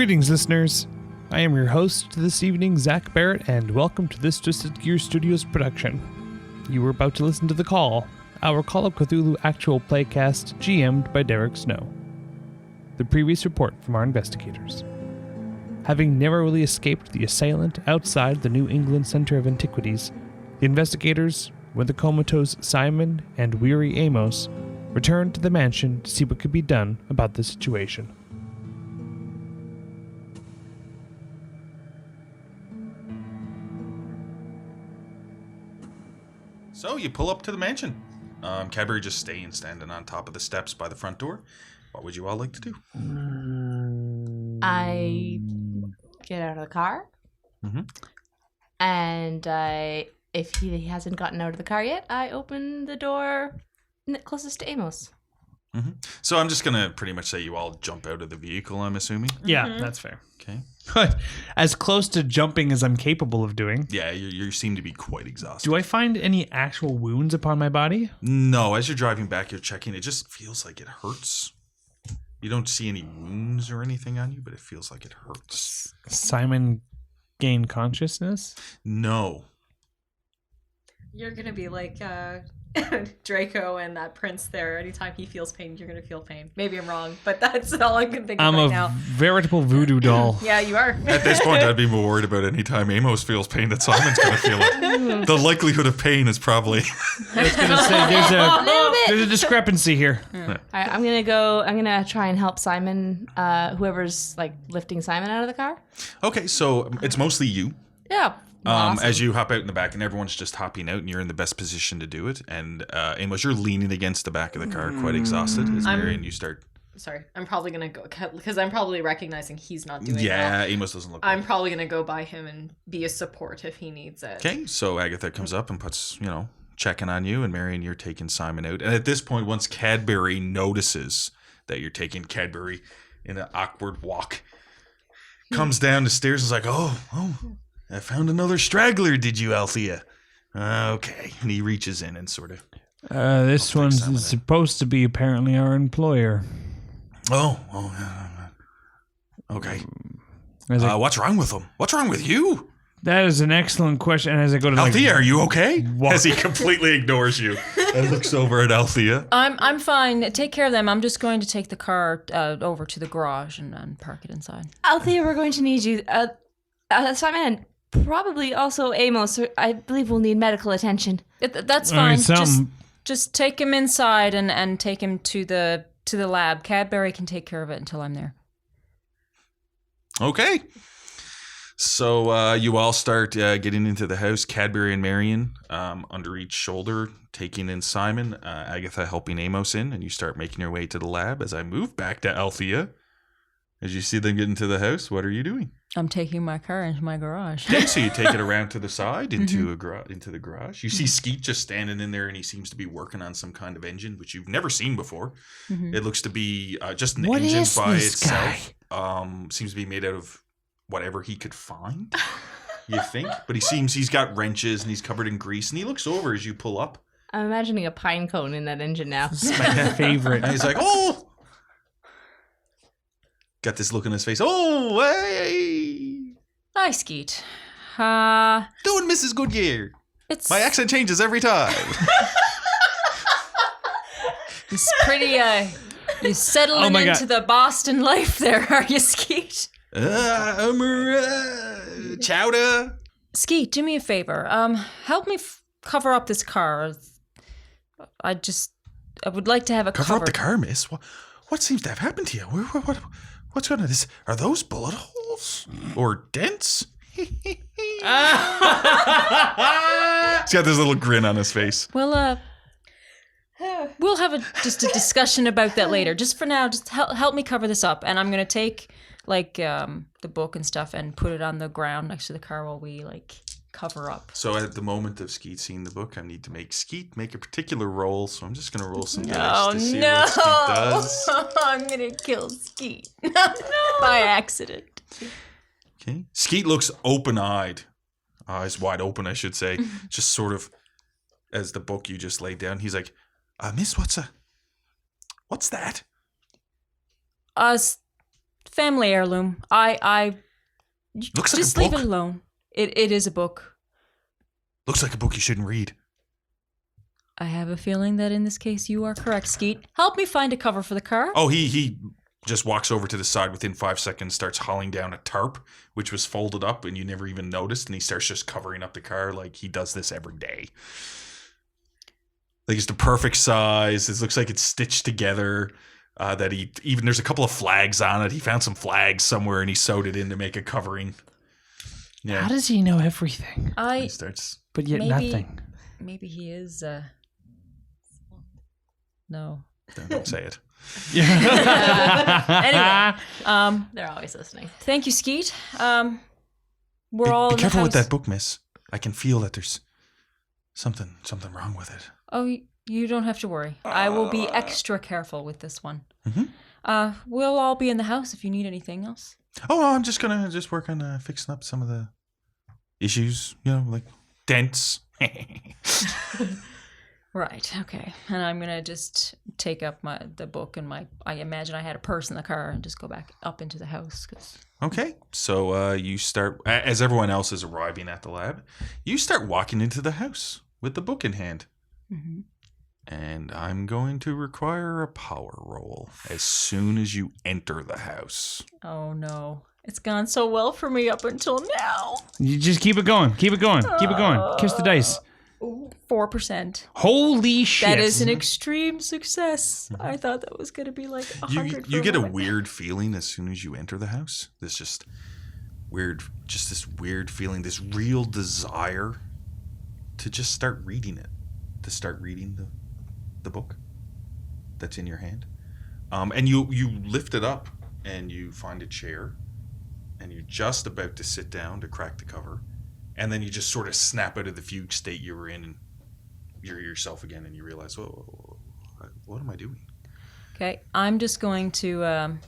Greetings, listeners. I am your host this evening, Zach Barrett, and welcome to this Twisted Gear Studios production. You were about to listen to The Call, our Call of Cthulhu actual playcast GM'd by Derek Snow. The previous report from our investigators. Having narrowly escaped the assailant outside the New England Center of Antiquities, the investigators, with the comatose Simon and weary Amos, returned to the mansion to see what could be done about the situation. So you pull up to the mansion. Cadbury just standing on top of the steps by the front door. What would you all like to do? I get out of the car, and if he hasn't gotten out of the car yet, I open the door closest to Amos. So I'm just going to pretty much say you all jump out of the vehicle, I'm assuming. Yeah, that's fair. Okay. As close to jumping as I'm capable of doing. Yeah, you seem to be quite exhausted. Do I find any actual wounds upon my body? No, as you're driving back, you're checking. It just feels like it hurts. You don't see any wounds or anything on you, but it feels like it hurts. Simon gained consciousness? No. You're going to be like Draco and that prince there. Anytime he feels pain, you're going to feel pain. Maybe I'm wrong, but that's all I can think of right now. I'm a veritable voodoo doll. Yeah, you are. At this point, I'd be more worried about any time Amos feels pain that Simon's going to feel it. The likelihood of pain is probably... I was going to say, there's a discrepancy here. All right, I'm gonna try and help Simon, whoever's like lifting Simon out of the car. Okay, so it's mostly you. Yeah. Awesome. As you hop out in the back, and everyone's just hopping out, and you're in the best position to do it. And Amos, you're leaning against the back of the car, quite exhausted. As Marion, you start. Sorry, I'm probably gonna go because I'm probably recognizing he's not doing Yeah, well. Amos doesn't look. I'm probably gonna go by him and be a support if he needs it. Okay, so Agatha comes up and puts, checking on you, and Marion, you're taking Simon out. And at this point, once Cadbury notices that you're taking Cadbury in an awkward walk, comes down the stairs and is like, oh. I found another straggler, did you, Althea? Okay. And he reaches in and sort of... This one's supposed to be apparently our employer. Okay. What's wrong with him? What's wrong with you? That is an excellent question. And as I go to Althea, are you okay? As he completely ignores you and looks over at Althea. I'm fine. Take care of them. I'm just going to take the car over to the garage and park it inside. Althea, we're going to need you. Simon and probably also Amos. I believe we'll need medical attention. That's fine. Just take him inside and take him to the lab. Cadbury can take care of it until I'm there. Okay. So you all start getting into the house. Cadbury and Marion under each shoulder, taking in Simon. Agatha helping Amos in, and you start making your way to the lab. As I move back to Althea, as you see them get into the house, what are you doing? I'm taking my car into my garage. Okay, so you take it around to the side into the garage. You see Skeet just standing in there, and he seems to be working on some kind of engine, which you've never seen before. It looks to be just an engine by itself. Seems to be made out of whatever he could find, you think? But he's got wrenches, and he's covered in grease, and he looks over as you pull up. I'm imagining a pine cone in that engine now. It's my favorite. And he's like, oh! Got this look on his face. Oh, hey! Hi, Skeet. Doing Mrs. Goodyear. My accent changes every time. It's pretty, you're settling into the Boston life there, are you, Skeet? Chowder. Skeet, do me a favor. Help me cover up this car. I would like to have it cover up the car, miss? What seems to have happened to you? What's going on? Are those bullet holes? Or dents? He's got this little grin on his face. Well, we'll have just a discussion about that later. Just for now, just help me cover this up. And I'm going to take, the book and stuff and put it on the ground next to the car while we, cover up. So at the moment of Skeet seeing the book, I need to make Skeet make a particular roll. So I'm just going to roll some dice to see what Skeet does. I'm going to kill Skeet. By accident. Okay. Skeet looks open-eyed. Eyes wide open, I should say. Just sort of as the book you just laid down. He's like, Miss, what's that? family heirloom. I Looks like just a leave book. it alone. It is a book. Looks like a book you shouldn't read. I have a feeling that in this case you are correct, Skeet. Help me find a cover for the car. Oh, he just walks over to the side within 5 seconds, starts hauling down a tarp, which was folded up and you never even noticed, and he starts just covering up the car like he does this every day. Like it's the perfect size. It looks like it's stitched together. That he even there's a couple of flags on it. He found some flags somewhere and he sewed it in to make a covering. Yeah. How does he know everything? He starts. But yet nothing. Maybe he is. No. Don't say it. Anyway, They're always listening. thank you, Skeet. We're all Be in the careful with house. that book, miss. I can feel that there's something wrong with it. Oh, you don't have to worry. I will be extra careful with this one. Mhm. We'll all be in the house if you need anything else. Oh, I'm just gonna work on fixing up some of the issues, like dents. Right. Okay. And I'm gonna just take up the book and I imagine I had a purse in the car and just go back up into the house. Okay, so you start, as everyone else is arriving at the lab, you start walking into the house with the book in hand. Mm-hmm. And I'm going to require a power roll as soon as you enter the house. Oh no. It's gone so well for me up until now. You just keep it going. Keep it going. Keep it going. Kiss the dice. 4%. Holy shit. That is an extreme success. I thought that was going to be like 100. You get a weird feeling as soon as you enter the house. This weird feeling, this real desire to just start reading it, to start reading the book that's in your hand. And you lift it up and you find a chair and you're just about to sit down to crack the cover. And then you just sort of snap out of the fugue state you were in and you're yourself again and you realize, whoa, what am I doing? Okay, I'm just going to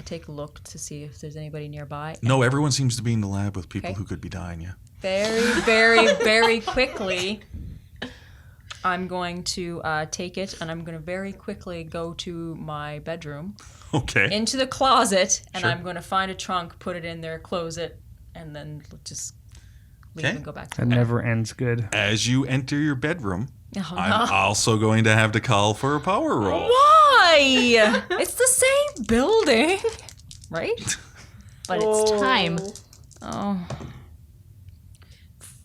take a look to see if there's anybody nearby. No, everyone seems to be in the lab with people Okay. who could be dying, yeah. Very, very, very quickly, I'm going to take it and I'm going to very quickly go to my bedroom, Okay. into the closet, and Sure. I'm going to find a trunk, put it in there, close it, and then just leave Okay. and go back to That bed. never ends good. As you enter your bedroom, Oh, I'm no. also going to have to call for a power roll. Why? It's the same building, right? But it's time. Oh.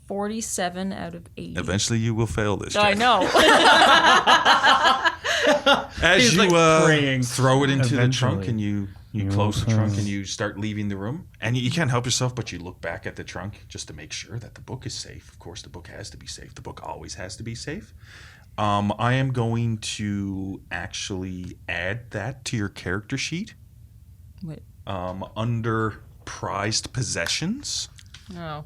47 out of 80. Eventually you will fail this. I check. know. As He's you like praying. throw it into the trunk Eventually. and you close the trunk and you start leaving the room, and you can't help yourself but you look back at the trunk just to make sure that the book is safe. Of course, the book has to be safe. The book always has to be safe. I am going to actually add that to your character sheet. Wait. Under prized possessions. Oh.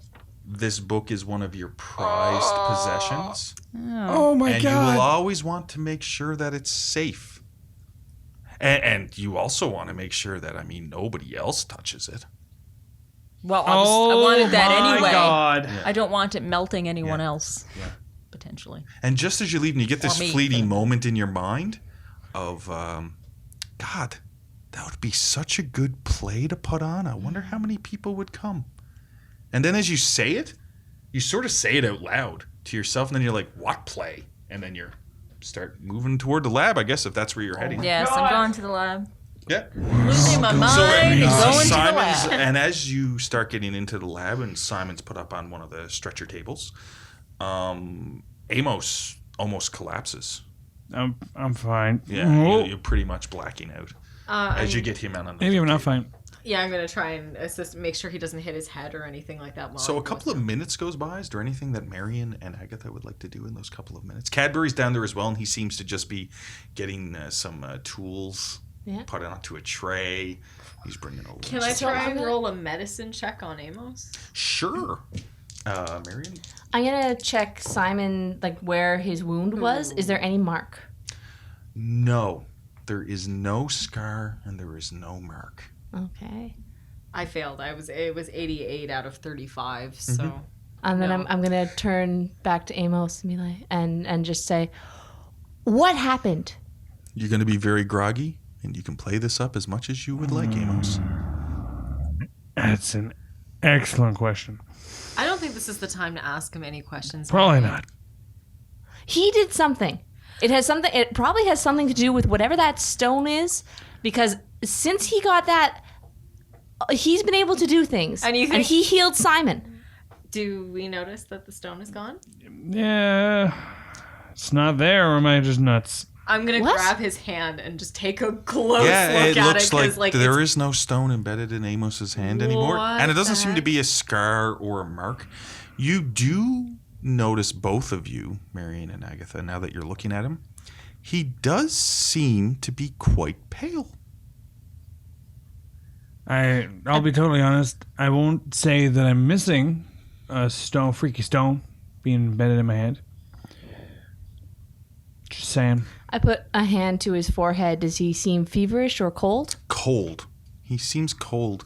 This book is one of your prized possessions. Oh my And you will always want to make sure that it's safe. And you also want to make sure that, nobody else touches it. Well, I wanted that my anyway. God. I don't want it melting anyone Yeah. else. Yeah. Potentially. And just as you're leaving, you get this Or me, fleeting but- moment in your mind of, God, that would be such a good play to put on. I wonder how many people would come. And then as you say it, you sort of say it out loud to yourself, and then you're like, what play? And then you start moving toward the lab, I guess, if that's where you're heading. Yes, I'm going to the lab. Yeah. Losing my mind and going to the lab. And as you start getting into the lab and Simon's put up on one of the stretcher tables, Amos almost collapses. I'm fine. Yeah, Oh. you're pretty much blacking out as you get him on another Maybe I'm not table. fine. Yeah, I'm gonna try and assist, make sure he doesn't hit his head or anything like that. So a couple of minutes goes by. Is there anything that Marion and Agatha would like to do in those couple of minutes? Cadbury's down there as well, and he seems to just be getting some tools put onto a tray. He's bringing over. Can I try and roll a medicine check on Amos? Sure. Marion? I'm gonna check Simon, like where his wound was. Is there any mark? No. There is no scar and there is no mark. Okay. I failed. It was 88 out of 35. So And then No. I'm gonna turn back to Amos and be like, and just say, what happened? You're going to be very groggy, and you can play this up as much as you would like, Amos. That's an excellent question. I don't think this is the time to ask him any questions. Probably not. He did something. It probably has something to do with whatever that stone is, because since he got that, he's been able to do things. And he healed Simon. Do we notice that the stone is gone? Yeah. It's not there, or am I just nuts? I'm going to What? grab his hand and just take a close Yeah, look it at looks it. 'Cause, like it's- there is no stone embedded in Amos's hand anymore. What And it doesn't the seem to heck? be a scar or a mark. You do notice, both of you, Marion and Agatha, now that you're looking at him, he does seem to be quite pale. I'll be totally honest. I won't say that I'm missing a freaky stone being embedded in my hand. Just saying. I put a hand to his forehead. Does he seem feverish or cold? Cold. He seems cold.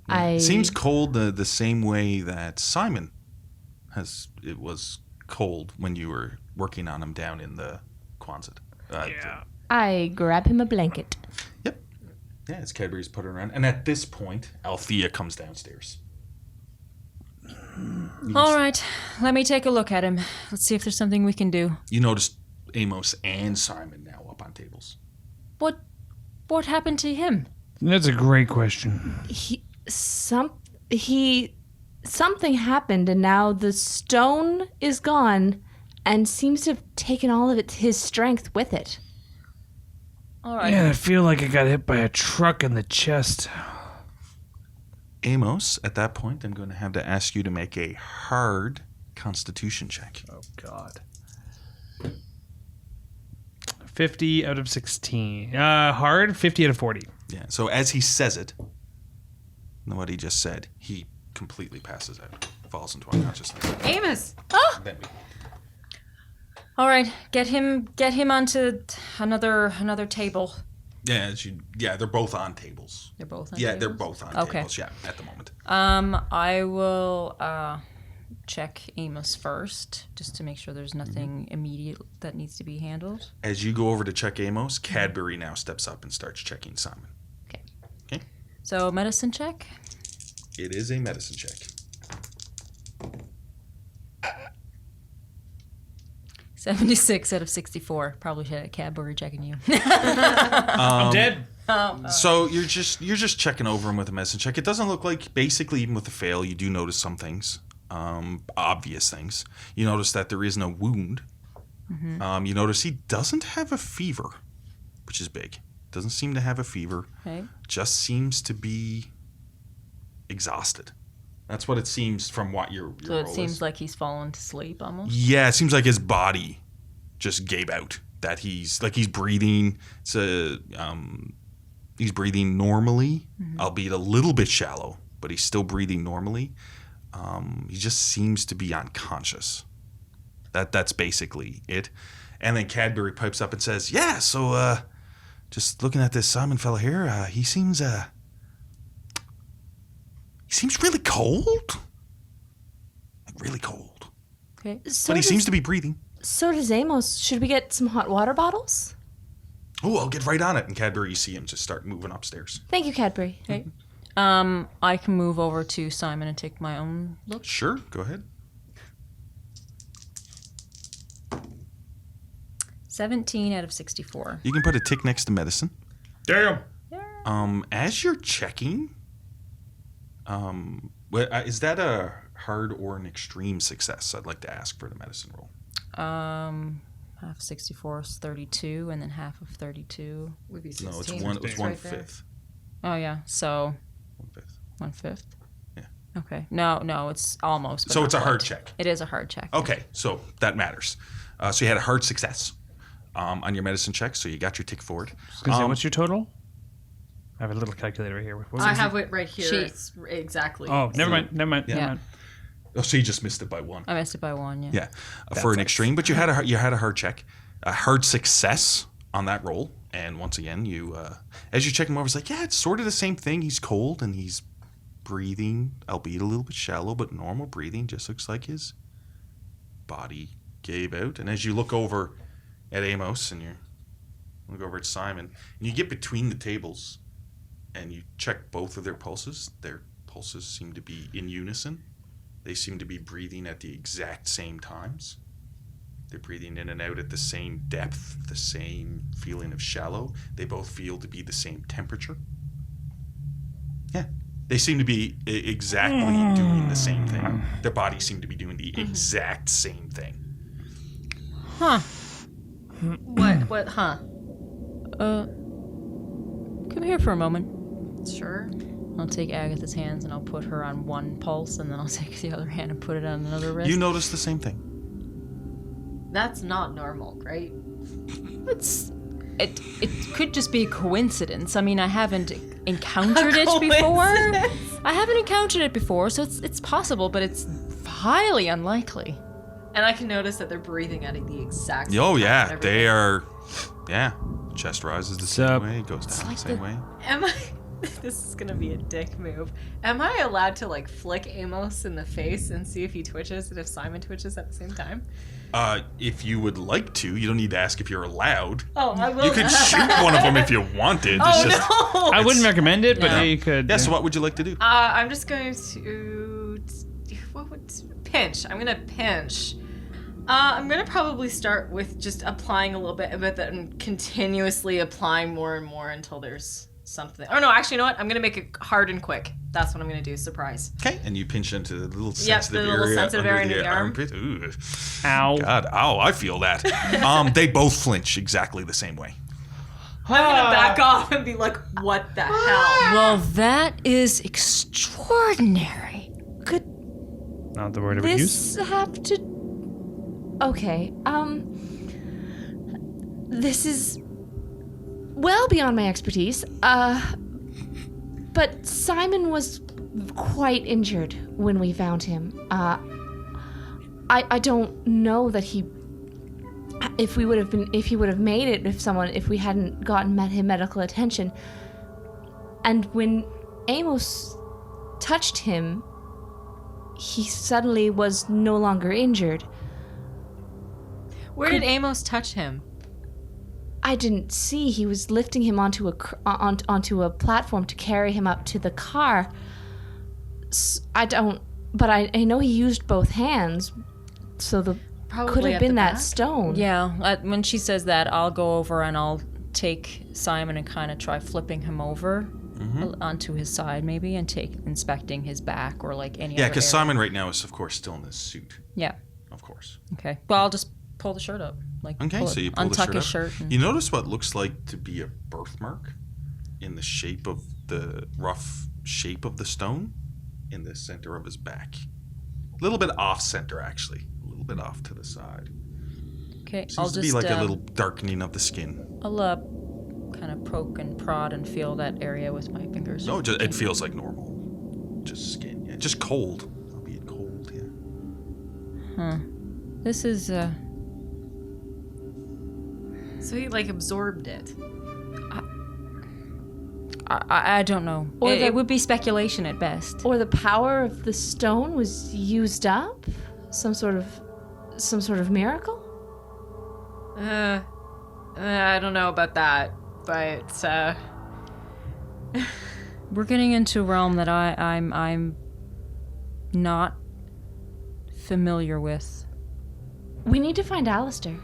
I Seems cold the same way that Simon it was cold when you were working on him down in the Quonset. I grab him a blanket. Yep. Yeah, it's Cadbury's put it around. And at this point, Althea comes downstairs. All right, let me take a look at him. Let's see if there's something we can do. You notice Amos and Simon now up on tables. What happened to him? That's a great question. Something happened, and now the stone is gone, and seems to have taken all of his strength with it. All right. Yeah, I feel like I got hit by a truck in the chest. Amos, at that point, I'm going to have to ask you to make a hard constitution check. Oh, God. 50 out of 16. Hard, 50 out of 40. Yeah, so as he says it, what he just said, he completely passes out, falls into unconsciousness. Amos! Then we- All right, get him onto another table. Yeah, they're both on tables. They're both on Yeah, tables? they're both on Okay. tables, yeah, at the moment. I will check Amos first, just to make sure there's nothing immediate that needs to be handled. As you go over to check Amos, Cadbury now steps up and starts checking Simon. Okay. So medicine check. It is a medicine check. 76 out of 64. Probably should have Cadbury checking you. I'm dead. So you're just checking over him with a medicine check. It doesn't look like, basically, even with a fail, you do notice some things, obvious things. You notice that there is no wound. Mm-hmm. You notice he doesn't have a fever, which is big. Doesn't seem to have a fever. Okay. Just seems to be exhausted. That's what it seems from what your So it roll seems is. like he's fallen to sleep almost. Yeah, it seems like his body just gave out. That he's breathing. He's breathing normally, albeit a little bit shallow, but he's still breathing normally. He just seems to be unconscious. That's basically it. And then Cadbury pipes up and says, "Yeah, so just looking at this Simon fella here, he seems really cold. Like really cold. Okay. So But he seems to be breathing." So does Amos. Should we get some hot water bottles? Oh, I'll get right on it. And Cadbury, you see him just start moving upstairs. Thank you, Cadbury. Okay. I can move over to Simon and take my own look. Sure, go ahead. 17 out of 64. You can put a tick next to medicine. Damn. As you're checking, is that a hard or an extreme success? I'd like to ask for the medicine roll. Half 64 is 32, and then half of 32 Would be No, 16. it's It's one right there. fifth. Oh yeah, so 1/5. 1/5. Yeah. Okay. No, it's almost. but So not it's a hard quite. check. It is a hard check. Okay, so that matters. So you had a hard success on your medicine check, so you got your tick forward. What's your total? I have a little calculator right here. What was I it? have it right here. She- It's exactly. Oh, never mind. Yeah. Oh, so you just missed it by one. I missed it by one. Yeah. Yeah, for an extreme, but you had a hard check, a hard success on that roll, and once again, you as you check him over, it's like, yeah, it's sort of the same thing. He's cold and he's breathing, albeit a little bit shallow, but normal breathing. Just looks like his body gave out. And as you look over at Amos and you look over at Simon, and you get between the tables, and you check both of their pulses. Their pulses seem to be in unison. They seem to be breathing at the exact same times. They're breathing in and out at the same depth, the same feeling of shallow. They both feel to be the same temperature. Yeah. They seem to be exactly doing the same thing. Their bodies seem to be doing the exact same thing. Huh. What, huh? Come here for a moment. Sure. I'll take Agatha's hands and I'll put her on one pulse, and then I'll take the other hand and put it on another wrist. You notice the same thing. That's not normal, right? It could just be a coincidence. I mean, I haven't encountered it before. I haven't encountered it before, so it's possible, but it's highly unlikely. And I can notice that they're breathing at the exact same Oh, time yeah. and They everything. are. Yeah. Chest rises the same Sup? way, goes down the same way. Am I... This is gonna be a dick move. Am I allowed to, like, flick Amos in the face and see if he twitches and if Simon twitches at the same time? If you would like to, you don't need to ask if you're allowed. Oh, I will. You could shoot one of them if you wanted. It's Oh, just, no! I wouldn't recommend it, but No. yeah, you could. Yeah, so what would you like to do? I'm just going to... What would... Pinch. I'm gonna pinch. I'm gonna probably start with just applying a little bit of it and continuously applying more and more until there's something. Oh no, actually, you know what? I'm gonna make it hard and quick. That's what I'm gonna do. Surprise. Okay, and you pinch into the little Yep, sensitive the little area sensitive area under in the the arm. armpit. Ooh. Ow. God, ow, I feel that. They both flinch exactly the same way. I'm gonna back off and be like, what the hell? Well, that is extraordinary. Could Not the word I would use. this have to... Okay, this is well beyond my expertise. But Simon was quite injured when we found him. I don't know that he... If he would have made it, if we hadn't gotten him medical attention. And when Amos touched him, he suddenly was no longer injured. Where did Amos touch him? I didn't see. He was lifting him onto a platform to carry him up to the car. But I know he used both hands, so could Probably have at been the that back? stone. Yeah, when she says that, I'll go over and I'll take Simon and kind of try flipping him over onto his side maybe and inspecting his back or like any Yeah, other because area. Simon right now is, of course, still in this suit. Yeah. Of course. Okay. Well, I'll just pull the shirt up. Okay, so you pull the untuck shirt his up. shirt. And, You notice what looks like to be a birthmark in the shape of the rough shape of the stone in the center of his back. A little bit off center, actually. A little bit off to the side. okay. Seems I'll to just be like a little darkening of the skin. I'll kind of poke and prod and feel that area with my fingers. No, it feels like normal. Just skin, yeah. Just cold. Albeit cold, yeah. Huh. This is So he like absorbed it. I don't know. Or It would be speculation at best. Or the power of the stone was used up? Some sort of miracle? I don't know about that, but We're getting into a realm that I'm not familiar with. We need to find Alistair.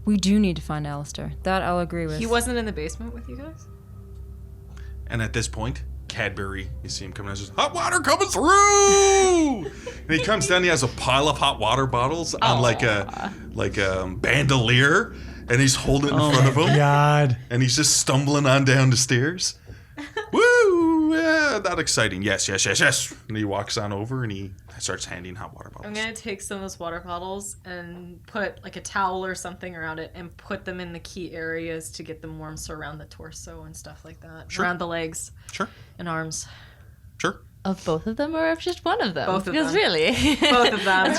We do need to find Alistair. That I'll agree with. he wasn't in the basement with you guys? And at this point, Cadbury, you see him coming out, says, hot water coming through! And he comes down, he has a pile of hot water bottles on like a bandolier, and he's holding it in front of him. God. And he's just stumbling on down the stairs. Woo! Yeah, that exciting. Yes. And he walks on over and he starts handing hot water bottles. I'm gonna take some of those water bottles and put like a towel or something around it and put them in the key areas to get them warm, so around the torso and stuff like that. Sure. Around the legs Sure. and arms. Sure. Of both of them, or of just one of them? Both of because them. really, Both of them.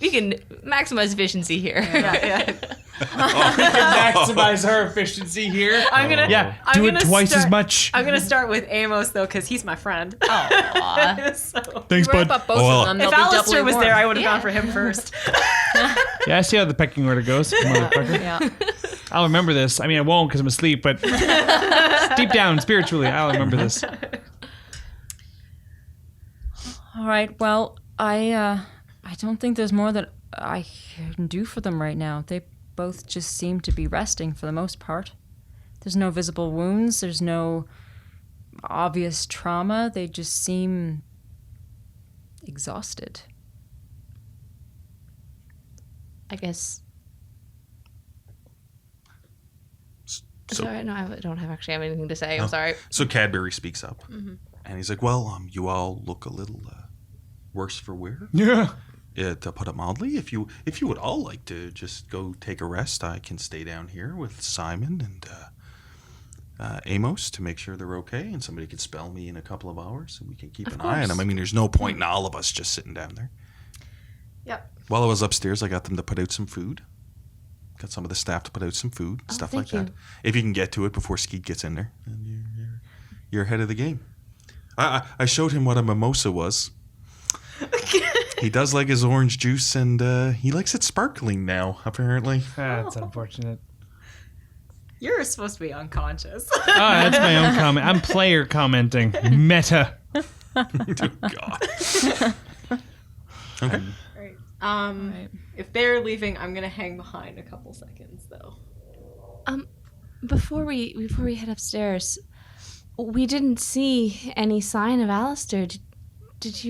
we can maximize efficiency here. Yeah. Maximize her efficiency here. I'm gonna. Yeah, I'm do it gonna twice as start- much. I'm gonna start with Amos though, because he's my friend. Aw. So, Thanks, Wrap bud. up both Oh, of them. if they'll be Alistair doubly was warm. there, I would have Yeah. gone for him first. Yeah, I see how the pecking order goes, motherfucker. Yeah. I'll remember this. I mean, I won't because I'm asleep, but deep down, spiritually, I'll remember this. All right. Well, I don't think there's more that I can do for them right now. They both just seem to be resting for the most part. There's no visible wounds. There's no obvious trauma. They just seem exhausted. I guess. So, Sorry, no, I don't have anything to say. I'm sorry. So Cadbury speaks up, and he's like, "Well, you all look a little worse for wear. Yeah. To put it mildly, if you would all like to just go take a rest, I can stay down here with Simon and Amos to make sure they're okay, and somebody could spell me in a couple of hours, and we can keep an eye on them. I mean, there's no point in all of us just sitting down there." Yep. While I was upstairs, I got them to put out some food. Got some of the staff to put out some food, stuff like that. If you can get to it before Skeet gets in there, then you're ahead of the game. I showed him what a mimosa was. He does like his orange juice, and he likes it sparkling now, apparently. That's unfortunate. You're supposed to be unconscious. Oh, that's my own comment. I'm player commenting. Meta. Oh, God. Okay. Right. If they're leaving, I'm gonna hang behind a couple seconds, though. Before we head upstairs, we didn't see any sign of Alistair. Did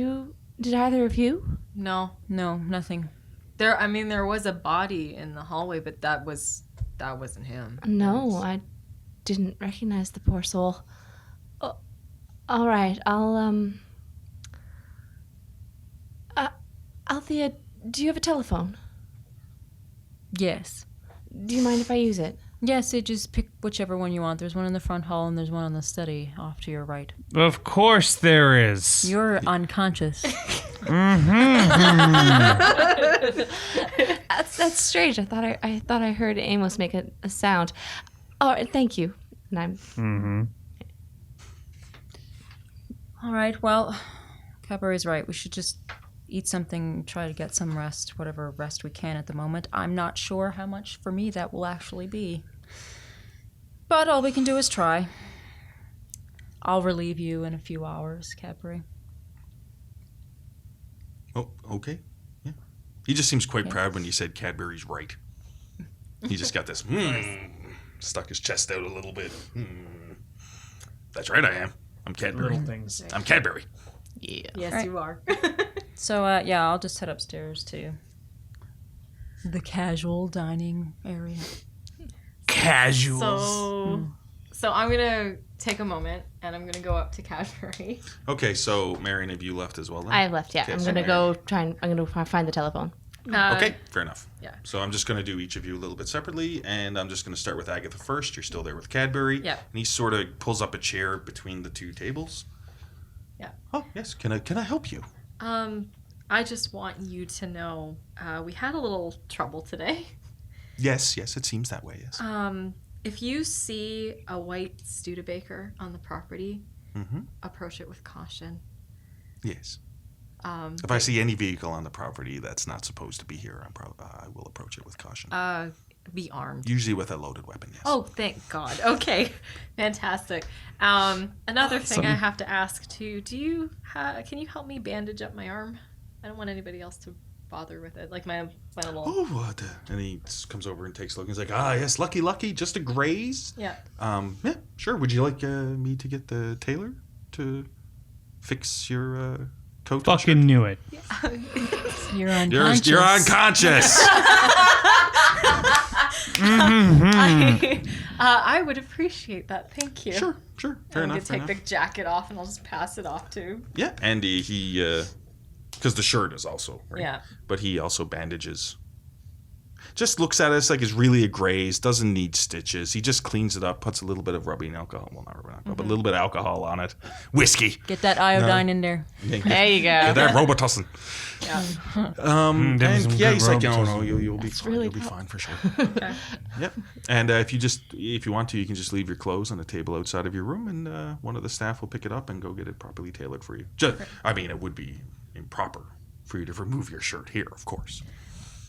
either of you? No, nothing. There was a body in the hallway, but that wasn't him. No, I didn't recognize the poor soul. Oh, all right, Althea, do you have a telephone? Yes. Do you mind if I use it? Yes, you just pick whichever one you want. There's one in the front hall and there's one in the study off to your right. Of course there is. You're unconscious. That's strange. I thought I heard Amos make a sound. Oh, thank you. And I'm. All right. Well, Cabaret's right. We should just eat something, try to get some rest, whatever rest we can at the moment. I'm not sure how much for me that will actually be. But all we can do is try. I'll relieve you in a few hours, Cabaret. Oh, okay. Yeah. He just seems quite proud when you said Cadbury's right. He just got this, stuck his chest out a little bit. That's right, I am. I'm Cadbury. Little things. I'm Cadbury. Yeah. Yes, Right. you are. So, I'll just head upstairs to the casual dining area. Casuals. So I'm gonna take a moment and I'm gonna go up to Cadbury. Okay, so Marion, have you left as well then? I left. Yeah, Okay, I'm so gonna Marion. I'm gonna find the telephone. Okay, fair enough. Yeah. So I'm just going to do each of you a little bit separately, and I'm just going to start with Agatha first. You're still there with Cadbury. Yeah. And he sort of pulls up a chair between the two tables. Yeah. Oh, yes. Can I help you? I just want you to know we had a little trouble today. Yes, it seems that way, yes. If you see a white Studebaker on the property, approach it with caution. Yes. If I see any vehicle on the property that's not supposed to be here, I will approach it with caution. Be armed. Usually with a loaded weapon, yes. Oh, thank God. Okay, fantastic. Another thing I have to ask too: can you help me bandage up my arm? I don't want anybody else to bother with it, like my little. Oh, what? And he comes over and takes a look. He's like, yes, lucky, just a graze. Yeah. Yeah, sure. Would you like me to get the tailor to fix your coat? Fucking knew it. You're unconscious. You're unconscious. I would appreciate that. Thank you. Sure. Fair I'm enough. gonna take the jacket off and I'll just pass it off to. Yeah, and he because the shirt is also right. Yeah. But he also bandages. Just looks at us like it's really a graze. Doesn't need stitches. He just cleans it up, puts a little bit of rubbing alcohol. Well, not rubbing alcohol, but a little bit of alcohol on it. Whiskey. Get that iodine in there. There you go. Yeah, that Robitussin. Yeah. And some yeah, good he's like, Robitussin. no, you'll be fine. really You'll be fine for sure. Yep. And if you want to, you can just leave your clothes on a table outside of your room, and one of the staff will pick it up and go get it properly tailored for you. It would be improper for you to remove your shirt here, of course.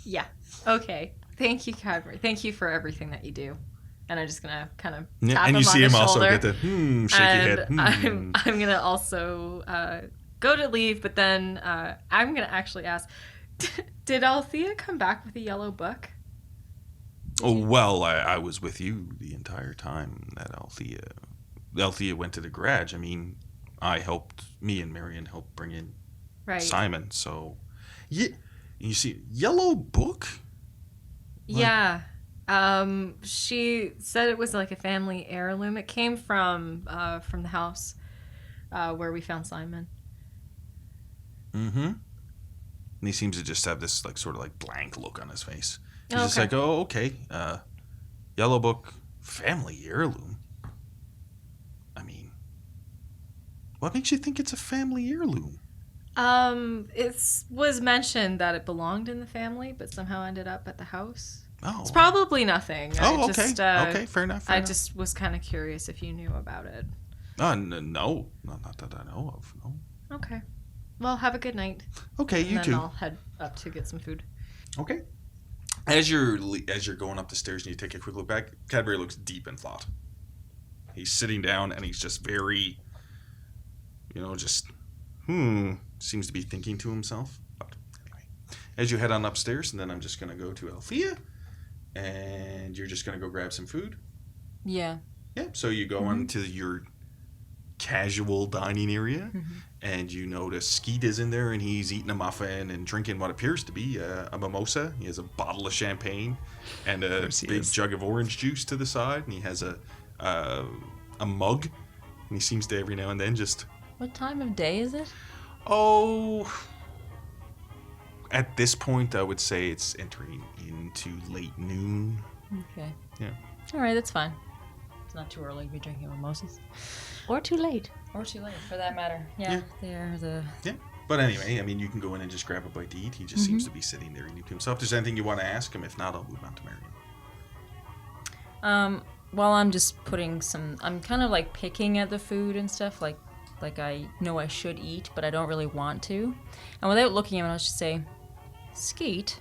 Yeah. Okay. Thank you, Cadbury. Thank you for everything that you do. And I'm just gonna kind of Yeah, tap and him you on see the him also shoulder. get the shaky head. I'm gonna also go to leave, but then I'm gonna actually ask, did Althea come back with a yellow book? Oh, well, I was with you the entire time that Althea went to the garage. I mean, me and Marion helped bring in Right. Simon. So, yeah, you see, yellow book? Yeah. She said it was like a family heirloom. It came from the house where we found Simon. Mm-hmm. And he seems to just have this like sort of like blank look on his face. He's Okay. just like, oh, okay. Yellow book, family heirloom. I mean, what makes you think it's a family heirloom? It was mentioned that it belonged in the family, but somehow ended up at the house. Oh. It's probably nothing. Oh, I okay. just, Okay, fair enough. I just was kind of curious if you knew about it. No, not that I know of. No. Okay. Well, have a good night. Okay, And you then too. I'll head up to get some food. Okay. As you're going up the stairs and you take a quick look back, Cadbury looks deep in thought. He's sitting down and he's just very, seems to be thinking to himself. But anyway, as you head on upstairs, and then I'm just going to go to Althea, and you're just going to go grab some food. Yeah. Yeah, so you go on to your casual dining area, and you notice Skeet is in there, and he's eating a muffin and drinking what appears to be a mimosa. He has a bottle of champagne and a big jug of orange juice to the side, and he has a mug, and he seems to every now and then just... What time of day is it? Oh... At this point, I would say it's entering into late noon. Okay. Yeah. All right, that's fine. It's not too early to be drinking mimosas. Or too late. Or too late, for that matter. Yeah, they're the... Yeah. But anyway, I mean, you can go in and just grab a bite to eat. He just seems to be sitting there eating to himself. If there's anything you want to ask him, if not, I'll move on to Marion. Well, I'm just putting some... I'm kind of like picking at the food and stuff, like I know I should eat, but I don't really want to. And without looking at him, I'll just say, Skeet,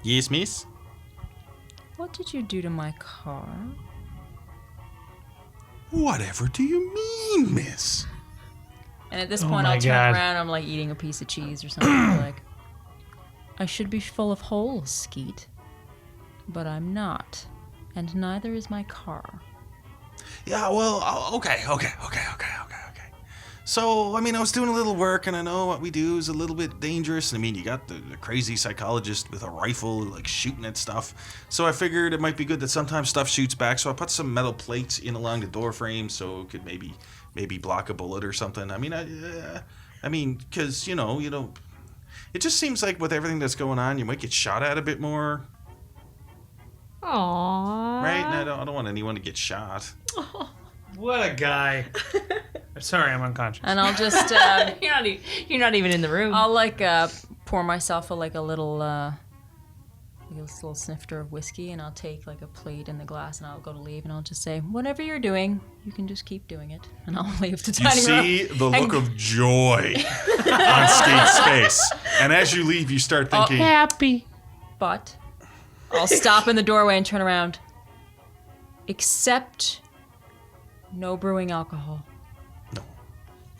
Yes, miss? what did you do to my car? Whatever do you mean, miss? And at this Oh point, my I'll turn God. around, I'm like eating a piece of cheese or something. Like, I should be full of holes, Skeet. But I'm not. And neither is my car. Yeah, well, okay. So, I mean, I was doing a little work, and I know what we do is a little bit dangerous. I mean, you got the crazy psychologist with a rifle, like, shooting at stuff. So I figured it might be good that sometimes stuff shoots back. So I put some metal plates in along the door frame so it could maybe block a bullet or something. I mean, because, you know, it just seems like with everything that's going on, you might get shot at a bit more. Aww. Right? And I don't want anyone to get shot. What a guy. Sorry, I'm unconscious. And I'll just, You're not even in the room. I'll like pour myself a little snifter of whiskey, and I'll take like a plate and the glass, and I'll go to leave, and I'll just say, whatever you're doing, you can just keep doing it, and I'll leave the You dining room. see the look of joy on Skate's face. And as you leave, you start thinking, Happy. But I'll stop in the doorway and turn around. Except no brewing alcohol. No.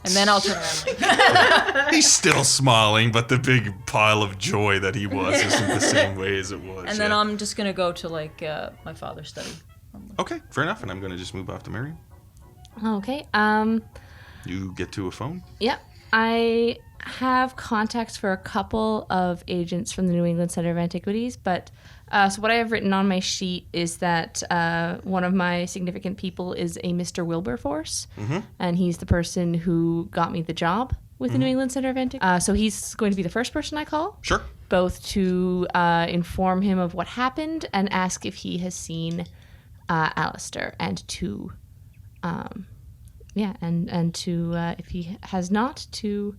And then I'll turn around and leave. He's still smiling, but the big pile of joy that he was isn't the same way as it was. And then I'm just going to go to like my father's study. Okay, fair enough. And I'm going to just move off to Marion. Okay. You get to a phone? Yeah. I have contacts for a couple of agents from the New England Center of Antiquities, but so what I have written on my sheet is that one of my significant people is a Mr. Wilberforce, and he's the person who got me the job with the New England Center of Antiquities. So he's going to be the first person I call, Sure. both to inform him of what happened and ask if he has seen Alistair, and to if he has not, to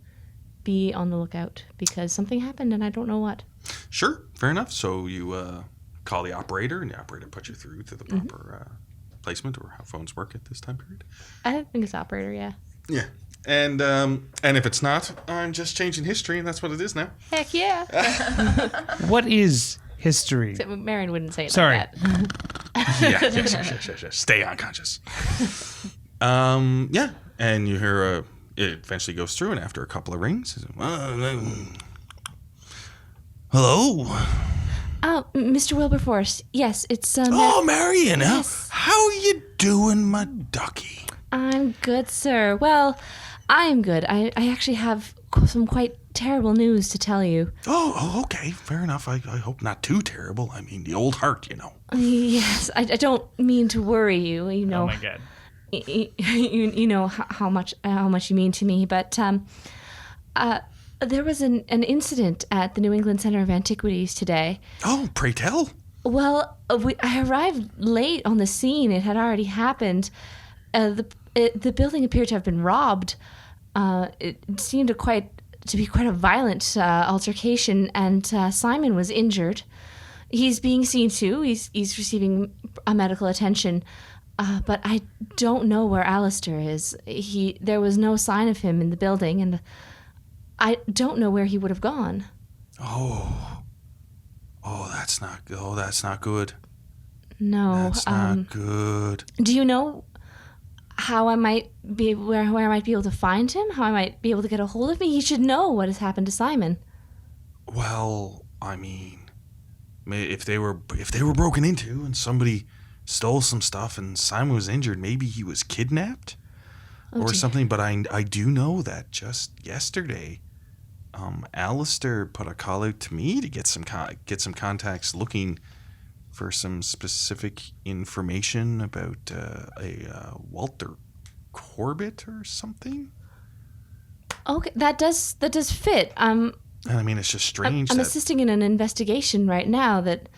be on the lookout because something happened and I don't know what. Sure, fair enough. So you call the operator, and the operator puts you through to the proper placement, or how phones work at this time period. I think it's operator, yeah. Yeah. And if it's not, I'm just changing history, and that's what it is now. Heck yeah. What is history. So Marion wouldn't say it Sorry. like that. Yes. Stay unconscious. Yeah. And you hear it eventually goes through, and after a couple of rings, hello? Oh, Mr. Wilberforce. Yes, it's Marion. Yes. How you doing, my ducky? I'm good, sir. Well, I am good. I actually have some quite terrible news to tell you. Oh, okay. Fair enough. I hope not too terrible. I mean, the old heart, Yes, I don't mean to worry you. You know. Oh my god. You know how much you mean to me, but there was an incident at the New England Center of Antiquities today. Oh, pray tell. Well, I arrived late on the scene. It had already happened. The building appeared to have been robbed. It seemed to be quite a violent altercation, and Simon was injured. He's being seen too. He's receiving medical attention. But I don't know where Alistair is. There was no sign of him in the building, and I don't know where he would have gone. Oh, that's not good. No, that's not good. Do you know how I might be where I might be able to find him? How I might be able to get a hold of me? He should know what has happened to Simon. Well, I mean, if they were broken into and somebody stole some stuff and Simon was injured, maybe he was kidnapped or something. But I do know that just yesterday, Alistair put a call out to me to get some contacts looking for some specific information about a Walter Corbett or something. Okay, that does fit. And I mean, it's just strange. I'm assisting in an investigation right now that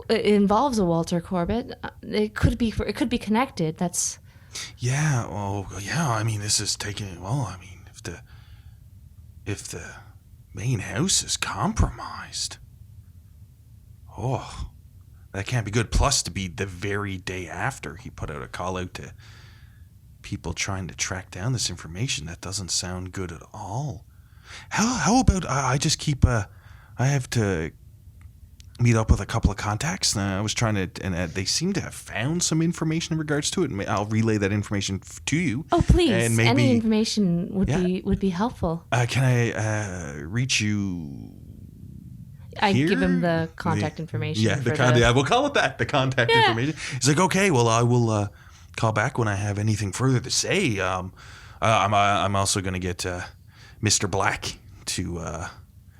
it involves a Walter Corbett. It could be connected. That's. Yeah. Well, yeah. I mean, this is taking. Well, I mean, if the main house is compromised, that can't be good. Plus, to be the very day after he put out a call out to people trying to track down this information, that doesn't sound good at all. How about I just keep I have to meet up with a couple of contacts. I was trying to, and they seem to have found some information in regards to it. And I'll relay that information to you. Oh, please! And maybe, any information would be helpful. Can I reach you? I here? give him the contact information. Yeah, we'll call it that. The contact information. He's like, okay, well, I will call back when I have anything further to say. I'm also going to get Mr. Black to.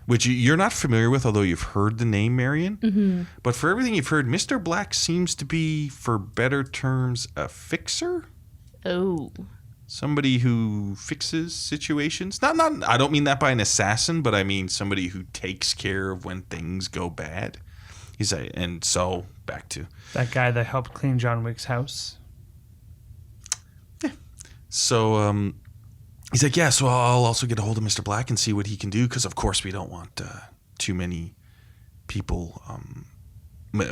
Which you're not familiar with, although you've heard the name, Marion. Mm-hmm. But for everything you've heard, Mr. Black seems to be, for better terms, a fixer. Oh. Somebody who fixes situations. Not. I don't mean that by an assassin, but I mean somebody who takes care of when things go bad. And so back to that guy that helped clean John Wick's house. Yeah. So he's like, yeah, so I'll also get a hold of Mr. Black and see what he can do, because of course we don't want too many people,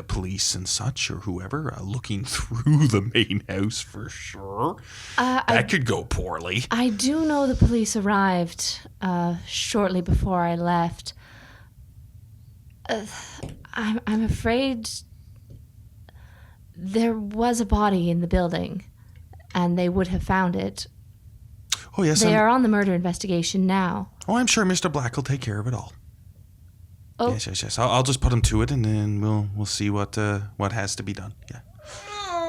police and such or whoever, looking through the main house for sure. That could go poorly. I do know the police arrived shortly before I left. I'm afraid there was a body in the building, and they would have found it. Oh, yes. They are on the murder investigation now. Oh, I'm sure Mr. Black will take care of it all. Oh. Yes. I'll just put him to it, and then we'll see what has to be done. Yeah.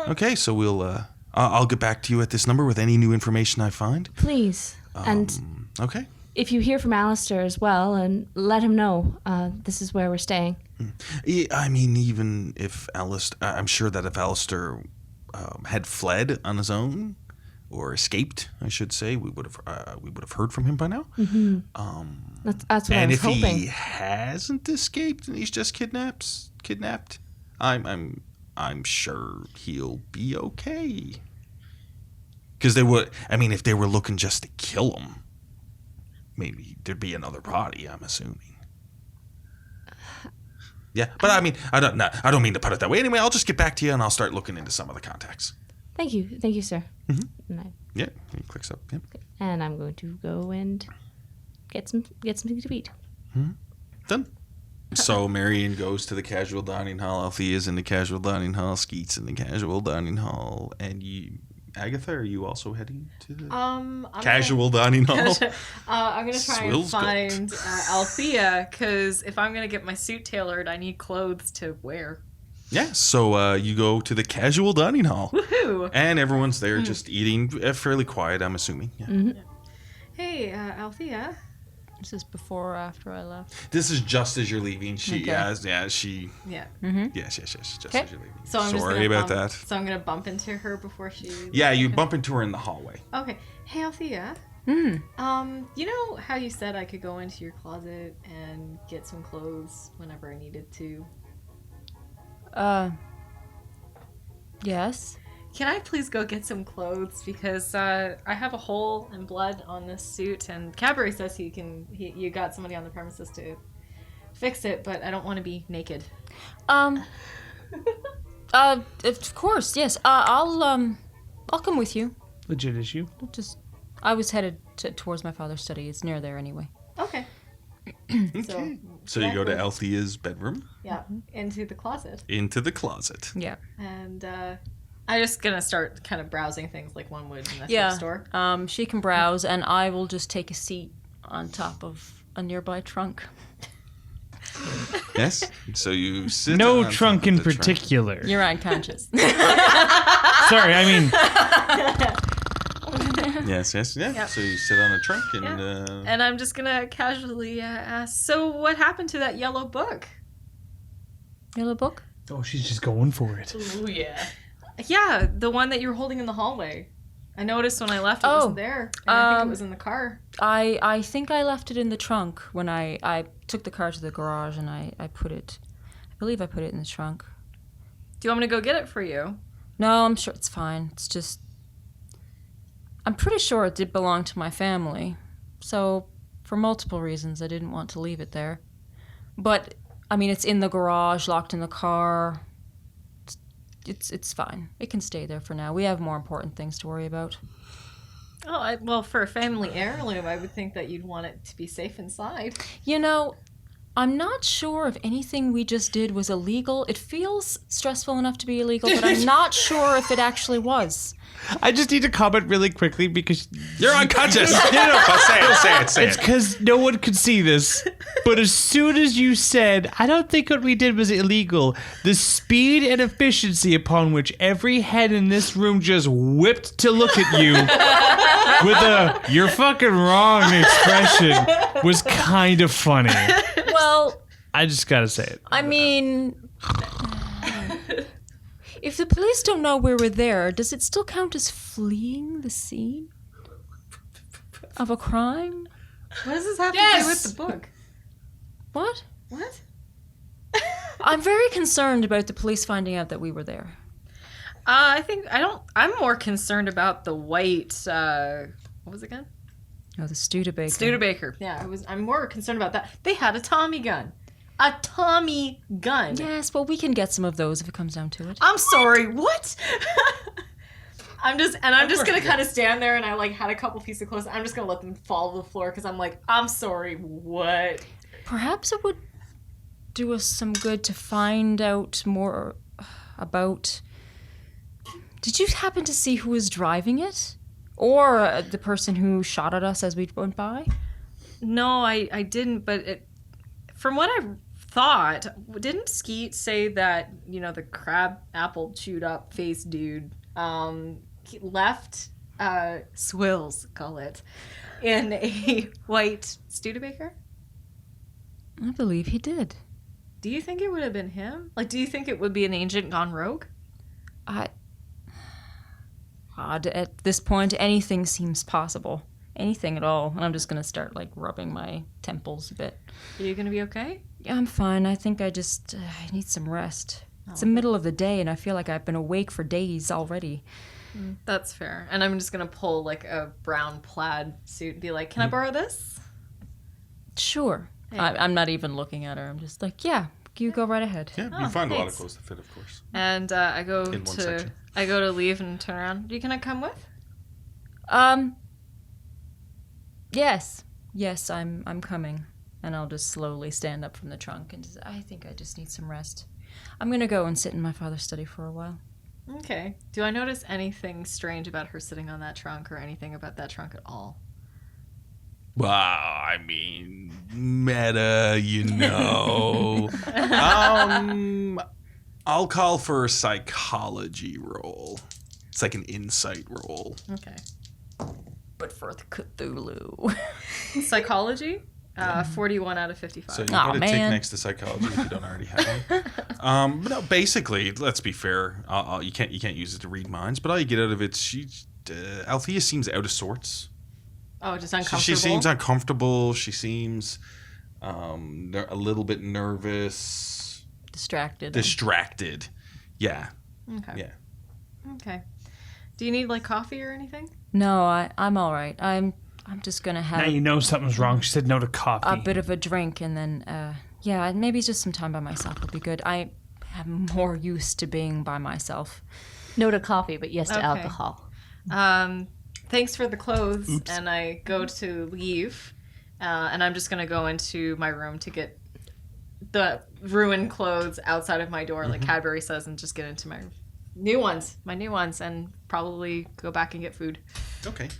Okay, so I'll get back to you at this number with any new information I find. Please. And okay. If you hear from Alistair as well, and let him know this is where we're staying. I mean, even if I'm sure that if Alistair had fled on his own, or escaped, I should say, we would have heard from him by now. Mm-hmm. That's what I was hoping. And if he hasn't escaped and he's just kidnapped, I'm sure he'll be okay. Because if they were looking just to kill him, maybe there'd be another body, I'm assuming. Yeah, but I mean, I don't mean to put it that way. Anyway, I'll just get back to you and I'll start looking into some of the contacts. Thank you, sir. Mm-hmm. Yeah, he clicks up. Yeah. And I'm going to go and get something to eat. Mm-hmm. Done. So Marion goes to the casual dining hall. Althea's in the casual dining hall. Skeet's in the casual dining hall. And you, Agatha, are you also heading to the casual dining hall? I'm gonna try and find Althea, because if I'm gonna get my suit tailored, I need clothes to wear. Yeah, so you go to the casual dining hall. Woohoo! And everyone's there just eating, fairly quiet, I'm assuming. Yeah. Mm-hmm. Hey, Althea. This is before or after I left? This is just as you're leaving. She, Okay. yeah. Yeah. Yes, just Okay. as you're leaving. So I'm Sorry about that. So I'm gonna bump into her before she. Yeah, you bump into her in the hallway. Okay. Hey, Althea. You know how you said I could go into your closet and get some clothes whenever I needed to? Yes. Can I please go get some clothes, because I have a hole and blood on this suit, and Cabaret says you got somebody on the premises to fix it, but I don't want to be naked. Of course, yes. I'll come with you. Legit issue. I was headed towards my father's study. It's near there anyway. Okay. So you go to Althea's bedroom. Yeah, into the closet. Into the closet. Yeah. And I'm just gonna start kind of browsing things like one would in a thrift store. She can browse, and I will just take a seat on top of a nearby trunk. Yes. So you sit. No on trunk top of in the trunk. particular. You're unconscious. Sorry, I mean, Yes. Yeah. Yep. So you sit on a trunk and. And I'm just gonna casually ask, so what happened to that yellow book? Yellow book? oh, she's just going for it. Oh yeah. Yeah, the one that you were holding in the hallway. I noticed when I left it wasn't there. And I think it was in the car. I think I left it in the trunk when I took the car to the garage, and I put it. I believe I put it in the trunk. Do you want me to go get it for you? No, I'm sure it's fine. It's just, I'm pretty sure it did belong to my family. So, for multiple reasons, I didn't want to leave it there. But, I mean, it's in the garage, locked in the car. It's fine. It can stay there for now. We have more important things to worry about. Oh, well, for a family heirloom, I would think that you'd want it to be safe inside. You know, I'm not sure if anything we just did was illegal. It feels stressful enough to be illegal, but I'm not sure if it actually was. I just need to comment really quickly because You're unconscious. Say it. it's because no one could see this. But as soon as you said, I don't think what we did was illegal, the speed and efficiency upon which every head in this room just whipped to look at you with a "you're fucking wrong" expression was kind of funny. Well, I just gotta say it. I mean, if the police don't know we were there, does it still count as fleeing the scene of a crime? What does this have to do with the book? What? What? I'm very concerned about the police finding out that we were there. I'm more concerned about the white, what was it again? Oh, the Studebaker. Studebaker. Yeah, I'm more concerned about that. They had a Tommy gun. A Tommy gun. Yes, well, we can get some of those if it comes down to it. I'm sorry, what? I'm just gonna kind of stand there, and I like had a couple pieces of clothes. I'm just gonna let them fall to the floor because I'm like, I'm sorry, what? Perhaps it would do us some good to find out more about... Did you happen to see who was driving it? Or the person who shot at us as we went by? No, I didn't, but from what I thought, didn't Skeet say that, you know, the crab apple chewed up face dude he left Swills, call it, in a white Studebaker? I believe he did. Do you think it would have been him? Like, do you think it would be an agent gone rogue? At this point, anything seems possible. Anything at all. And I'm just going to start, like, rubbing my temples a bit. Are you going to be okay? Yeah, I'm fine. I think I just I need some rest. It's the middle of the day, and I feel like I've been awake for days already. That's fair. And I'm just going to pull, like, a brown plaid suit and be like, can I borrow this? Sure. Hey. I'm not even looking at her. I'm just like, yeah, you go right ahead. Yeah, Oh, you find a lot of thanks. clothes that fit, of course. And I go In one section. to leave and turn around. Can I come with? Yes, I'm coming. And I'll just slowly stand up from the trunk and just, I think I just need some rest. I'm going to go and sit in my father's study for a while. Okay. Do I notice anything strange about her sitting on that trunk or anything about that trunk at all? Well, I mean, meta, I'll call for a psychology roll. It's like an insight roll. Okay. But for the Cthulhu. Psychology? 41 out of 55. So you put a tick next to psychology if you don't already have one. But no, basically, let's be fair. You can't use it to read minds, but all you get out of it, Althea seems out of sorts. Oh, just uncomfortable? She seems uncomfortable. She seems a little bit nervous. Distracted. Yeah. Okay. Yeah. Okay. Do you need like coffee or anything? No, I'm all right. I'm just going to have Now you know something's wrong. She said no to coffee. a bit of a drink and then, maybe just some time by myself would be good. I am more used to being by myself. No to coffee, but yes to alcohol. Thanks for the clothes. Oops. And I go to leave, and I'm just going to go into my room to get the ruined clothes outside of my door, like Cadbury says, and just get into my new ones, and probably go back and get food. Okay.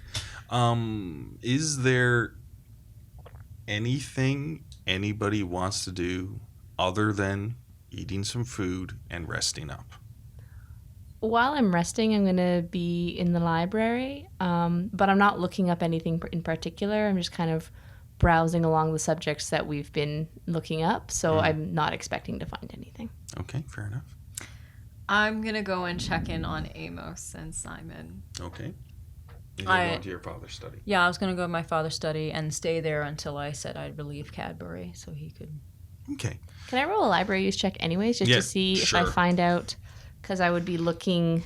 Is there anything anybody wants to do other than eating some food and resting up? While I'm resting, I'm going to be in the library, but I'm not looking up anything in particular. I'm just kind of browsing along the subjects that we've been looking up, so I'm not expecting to find anything. Okay, fair enough. I'm going to go and check in on Amos and Simon. Okay. You're going to your father's study. Yeah, I was going to go to my father's study and stay there until I said I'd relieve Cadbury so he could... Okay. Can I roll a library use check anyways, just to see if I find out... Because I would be looking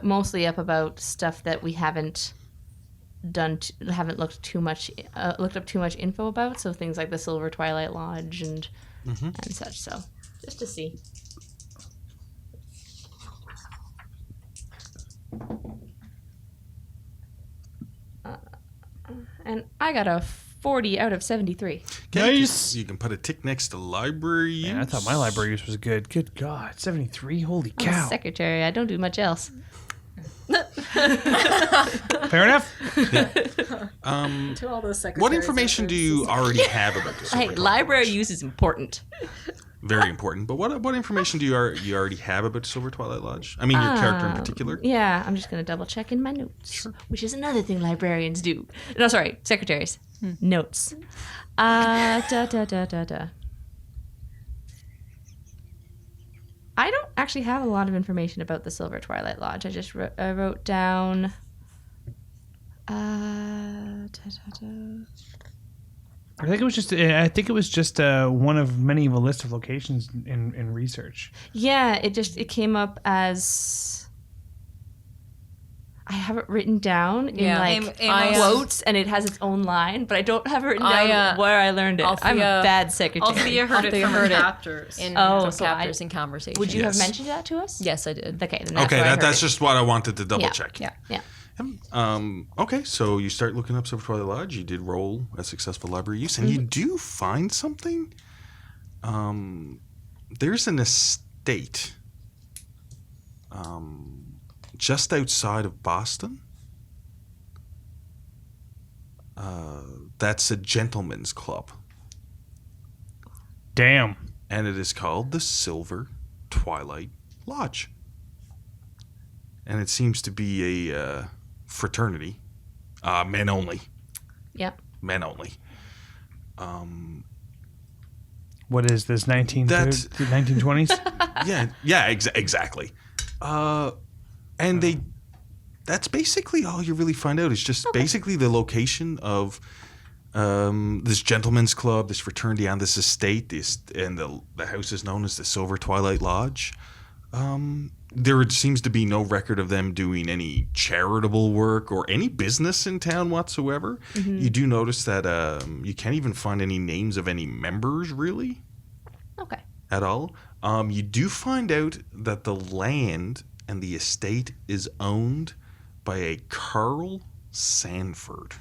mostly up about stuff that we haven't looked up too much info about. So things like the Silver Twilight Lodge and such. So just to see. And I got a 40 out of 73. Nice. You can put a tick next to library use. Yeah, I thought my library use was good. Good God, 73. Holy I'm cow. a secretary. I don't do much else. Fair enough. To all those secretaries. What information do you already have about this? Hey, library use is important. Very important. But what information do you already have about Silver Twilight Lodge? I mean, your character in particular. Yeah, I'm just going to double check in my notes, which is another thing librarians do. No, sorry, secretaries. Notes. I don't actually have a lot of information about the Silver Twilight Lodge. I just wrote down. I think it was just one of many of a list of locations in research. Yeah, it came up as. I have it written down in quotes, and it has its own line, but I don't have it written down where I learned it. I'm a bad secretary. Althea heard it from her captors. In captors in conversation. Would you have mentioned that to us? Yes, I did. Okay, then that's just what I wanted to double check. Yeah. Okay, so you start looking up Silver Twilight Lodge. You did roll a successful library use, and you do find something. There's an estate just outside of Boston. That's a gentleman's club. Damn. And it is called the Silver Twilight Lodge. And it seems to be a fraternity. Men only. Yep. Men only. What is this, 1920s? Yeah, exactly. And that's basically all you really find out. Is just basically the location of this gentleman's club, this fraternity on this estate, and the house is known as the Silver Twilight Lodge. There seems to be no record of them doing any charitable work or any business in town whatsoever. You do notice that you can't even find any names of any members, really. Okay. At all. You do find out that the land and the estate is owned by a Carl Sanford.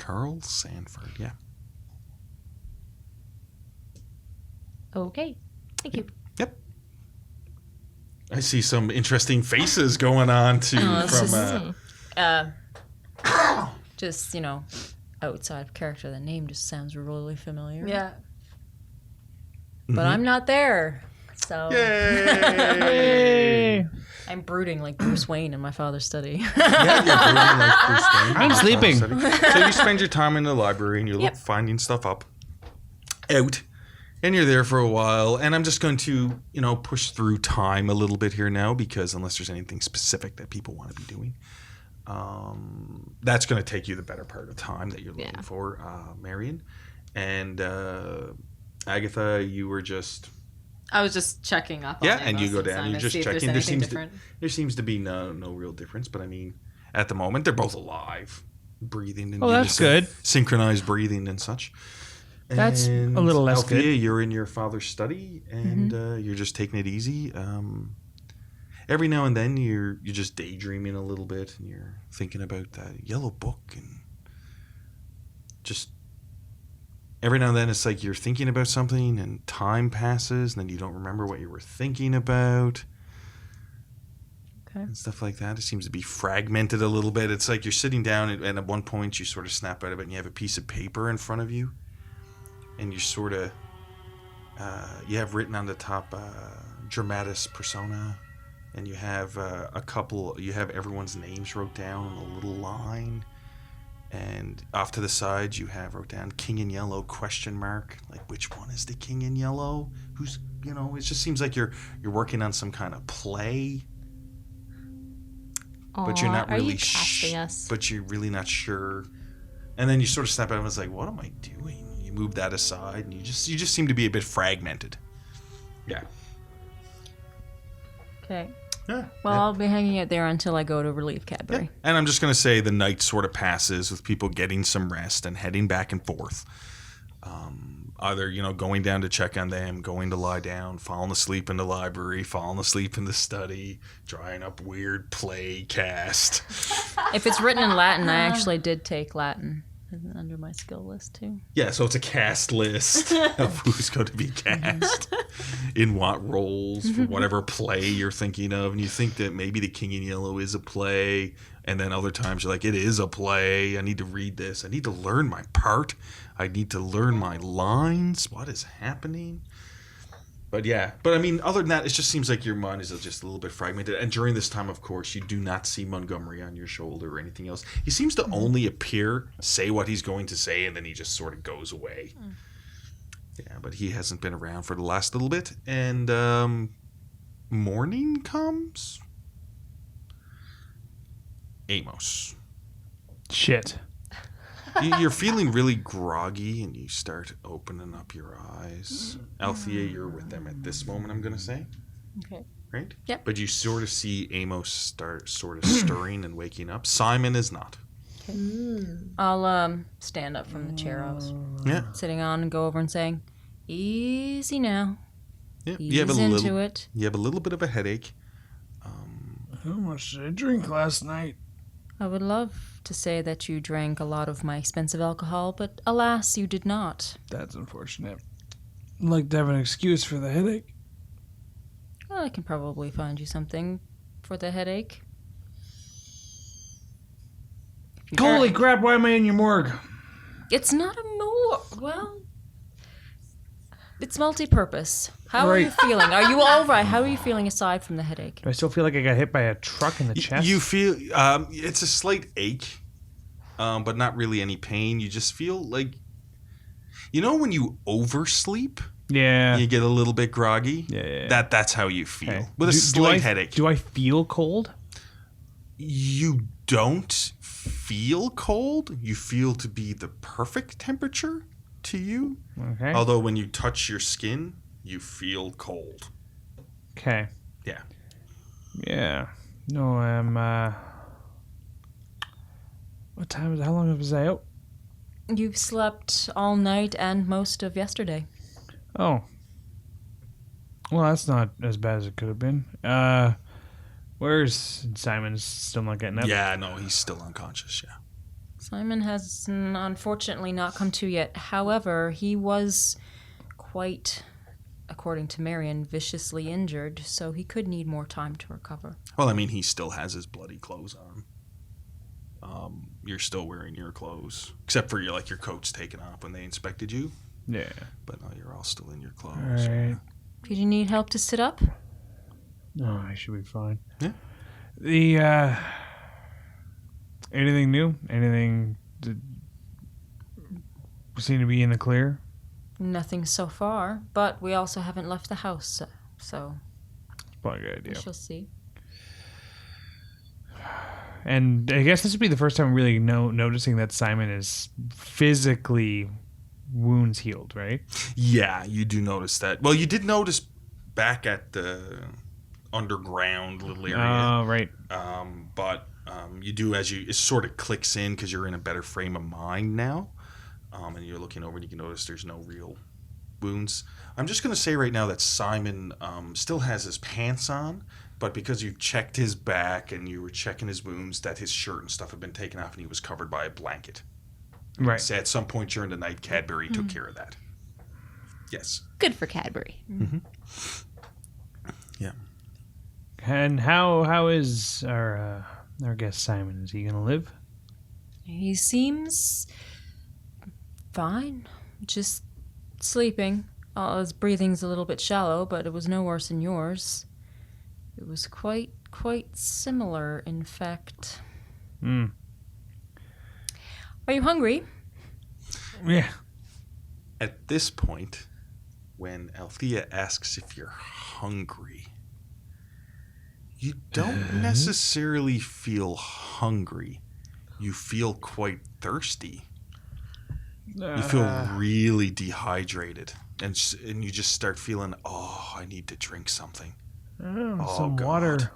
Carl Sanford, yeah. Okay. Thank you. Yep. I see some interesting faces going on too just, you know, outside of character. The name just sounds really familiar. Yeah. But I'm not there. So Yay! I'm brooding like Bruce Wayne in my father's study. Yeah, you're brooding like Bruce Wayne. I'm sleeping. So you spend your time in the library and you're finding stuff out. And you're there for a while. And I'm just going to, you know, push through time a little bit here now because unless there's anything specific that people want to be doing, that's going to take you the better part of time that you're looking for, Marion. And Agatha, you were just... I was just checking up on Amos and you go down. You're just checking. There seems to be no real difference. But I mean, at the moment, they're both alive, breathing. And that's good. Synchronized breathing and such. That's a little less Althea, good. You're in your father's study, and you're just taking it easy. Every now and then, you're just daydreaming a little bit, and you're thinking about that yellow book, and just every now and then, it's like you're thinking about something, and time passes, and then you don't remember what you were thinking about. Okay. And stuff like that. It seems to be fragmented a little bit. It's like you're sitting down, and at one point, you sort of snap out of it, and you have a piece of paper in front of you. And you sort of, you have written on the top dramatis persona, and you have you have everyone's names wrote down on a little line, and off to the side you have wrote down King in Yellow ? Like which one is the King in Yellow? Who's, you know? It just seems like you're working on some kind of play, but you're not really. Are you casting us? But you're really not sure. And then you sort of snap out and it's like, what am I doing? You move that aside, and you just seem to be a bit fragmented. Yeah. Okay. Yeah. Well, I'll be hanging out there until I go to relieve Cadbury. Yeah. And I'm just going to say the night sort of passes with people getting some rest and heading back and forth. Either, you know, going down to check on them, going to lie down, falling asleep in the library, falling asleep in the study, drawing up weird play cast. If it's written in Latin, I actually did take Latin under my skill list too. Yeah, so it's a cast list of who's going to be cast in what roles for whatever play you're thinking of. And you think that maybe The King in Yellow is a play, and then other times you're like, it is a play. I need to read this. I need to learn my part. I need to learn my lines. What is happening? But yeah, I mean, other than that, it just seems like your mind is just a little bit fragmented. And during this time, of course, you do not see Montgomery on your shoulder or anything else. He seems to only appear, say what he's going to say, and then he just sort of goes away. Yeah, but he hasn't been around for the last little bit. And morning comes. Amos. Shit. You're feeling really groggy, and you start opening up your eyes. Althea, you're with them at this moment, I'm going to say. Okay. Right? Yep. But you sort of see Amos start sort of stirring and waking up. Simon is not. I'll stand up from the chair I was sitting on and go over and saying, "Easy now. Yeah. Ease into it." You have a little bit of a headache. How much did I drink last night? I would love to say that you drank a lot of my expensive alcohol, but alas, you did not. That's unfortunate. I'd like to have an excuse for the headache. Well, I can probably find you something for the headache. Holy crap, why am I in your morgue? It's not a morgue. Well, it's multi-purpose. How are you feeling? Are you all right? How are you feeling aside from the headache? Do I still feel like I got hit by a truck in the chest? You feel it's a slight ache, but not really any pain. You just feel like, you know, when you oversleep, you get a little bit groggy. Yeah. That's how you feel with a slight headache. Do I feel cold? You don't feel cold. You feel to be the perfect temperature to you. Okay. Although when you touch your skin, you feel cold. Okay. Yeah. Yeah. No, what time is it? How long was I out? You've slept all night and most of yesterday. Oh. Well, that's not as bad as it could have been. Where's Simon's still not getting up? Yeah, no, he's still unconscious, yeah. Simon has unfortunately not come to yet. However, he was quite, according to Marion, viciously injured, so he could need more time to recover. Well, I mean, he still has his bloody clothes on. You're still wearing your clothes, except for your coat's taken off when they inspected you. Yeah. But no, you're all still in your clothes. All right. Did you need help to sit up? No, I should be fine. Yeah. The, anything new? Anything that seem to be in the clear? Nothing so far, but we also haven't left the house, so It's probably a good idea. we shall see. And I guess this would be the first time really noticing that Simon is physically wounds healed, right? Yeah, you do notice that. Well, you did notice back at the underground little area. Oh, right. But you do it sort of clicks in because you're in a better frame of mind now. And you're looking over and you can notice there's no real wounds. I'm just going to say right now that Simon still has his pants on, but because you've checked his back and you were checking his wounds, that his shirt and stuff had been taken off and he was covered by a blanket. Right. So at some point during the night, Cadbury took care of that. Yes. Good for Cadbury. Mm-hmm. Yeah. And how is our guest Simon? Is he going to live? He seems fine, just sleeping. His breathing's a little bit shallow, but it was no worse than yours. It was quite similar, in fact. Mm. Are you hungry? Yeah. At this point, when Althea asks if you're hungry, you don't necessarily feel hungry. You feel quite thirsty. You feel really dehydrated. And you just start feeling, I need to drink something. Some God. water.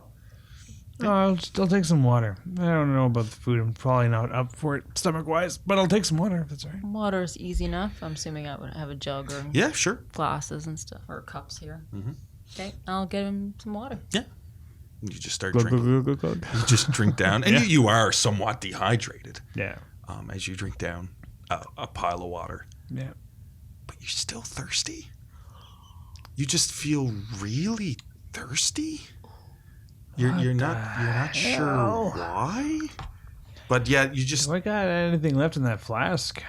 I'll take some water. I don't know about the food. I'm probably not up for it stomach-wise, but I'll take some water if that's all right. Water's easy enough. I'm assuming I would have a jug or Yeah, sure. glasses and stuff, or cups here. Mm-hmm. Okay, I'll give him some water. Yeah. You just start Glug, drinking. glug, glug, glug. You just drink down. And you are somewhat dehydrated Yeah. as you drink down a pile of water. Yeah. But you're still thirsty. You just feel really thirsty. You're not sure why, but yeah, you just. Do I got anything left in that flask?